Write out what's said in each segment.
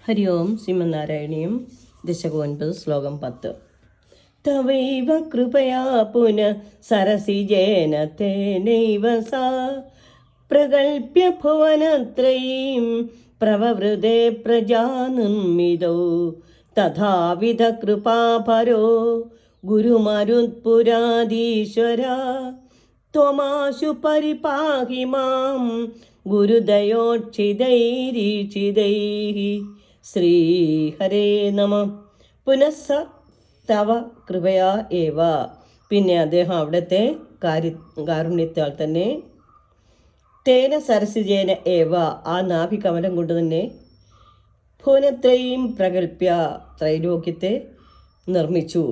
ഹരി ഓം ശ്രീമന്നാരായണീയം ദശകം 9 ശ്ലോകം 10. തവൈവ കൃപയാ പുനഃ സരസിജേന തേനൈവ സാ പ്രകൽപ്യ ഭുവനത്രയീം പ്രവവൃതേ പ്രജാനിർമ്മിതോ തഥാവിധ കൃപാപരോ ഗുരുമരുത്പുരാധീശ്വര ത്വമാശു പരിപാഹി മാം ഗുരുദയോക്ഷിതൈരീക്ഷിതൈഃ. ശ്രീഹരേ നമ. പുനഃസ തവ കൃപയാ ഏവ. പിന്നെ അദ്ദേഹം അവിടുത്തെ കാരുണ്യത്താൽ തന്നെ തേന സരസിജേന ഏവ, ആ നാഭികമലം കൊണ്ട് തന്നെ ഭുവനത്രയും പ്രകൽപ്യ, ത്രൈലോക്യത്തെ നിർമ്മിച്ചു.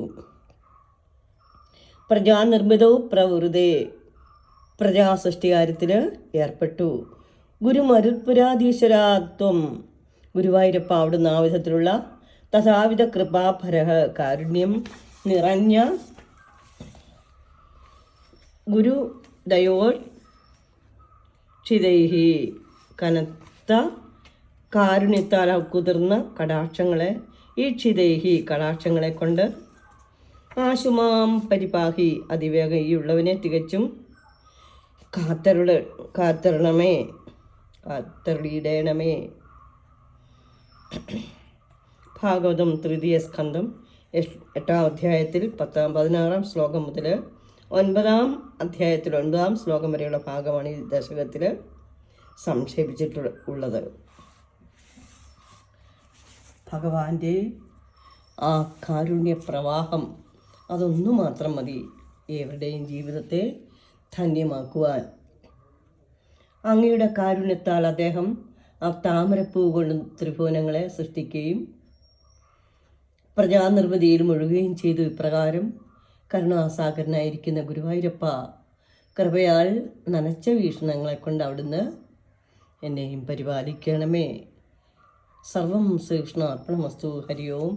പ്രജാനിർമ്മിതവും പ്രവൃതേ, പ്രജാസൃഷ്ടികാര്യത്തിൽ ഏർപ്പെട്ടു. ഗുരുമരുത്പുരാധീശ്വരാത്വം, ഗുരുവായൂരപ്പ അവിടുന്ന് ആ വിധത്തിലുള്ള തഥാവിധ കൃപാഭരഹ, കാരുണ്യം നിറഞ്ഞ ഗുരുദയോക്ഷിതൈഃ, കനത്ത കാരുണ്യത്താൽ കുതിർന്ന കടാക്ഷങ്ങളെ, ഈക്ഷിതൈഃ, കടാക്ഷങ്ങളെ കൊണ്ട് ആശുമാം പരിപാഹി, അതിവേഗം ഈ ഉള്ളവനെ തികച്ചും കാത്തരുളിയിടേണമേ. ഭാഗവതം 3ാം സ്കന്ധം 8ാം അധ്യായത്തിൽ 16ാം ശ്ലോകം മുതൽ 9ാം അധ്യായത്തിൽ 9ാം ശ്ലോകം വരെയുള്ള ഭാഗമാണ് ഈ ദശകത്തിൽ സംക്ഷേപിച്ചിട്ടുള്ളത്. ഭഗവാന്റെ ആ കാരുണ്യപ്രവാഹം, അതൊന്നു മാത്രം മതി ഏവരുടെയും ജീവിതത്തെ ധന്യമാക്കുവാൻ. അങ്ങയുടെ കാരുണ്യത്താൽ അദ്ദേഹം ആ താമരപ്പൂ കൊണ്ട് ത്രിഭുവനങ്ങളെ സൃഷ്ടിക്കുകയും പ്രജാനിർമ്മിതിയിൽ മുഴുകുകയും ചെയ്തു. ഇപ്രകാരം കരുണാസാഗരനായിരിക്കുന്ന ഗുരുവായൂരപ്പ, കൃപയാൽ നനച്ച വീക്ഷണങ്ങളെ കൊണ്ട് അവിടുന്ന് എന്നെയും പരിപാലിക്കണമേ. സർവം ശ്രീകൃഷ്ണ അർപ്പണമസ്തു. ഹരി ഓം.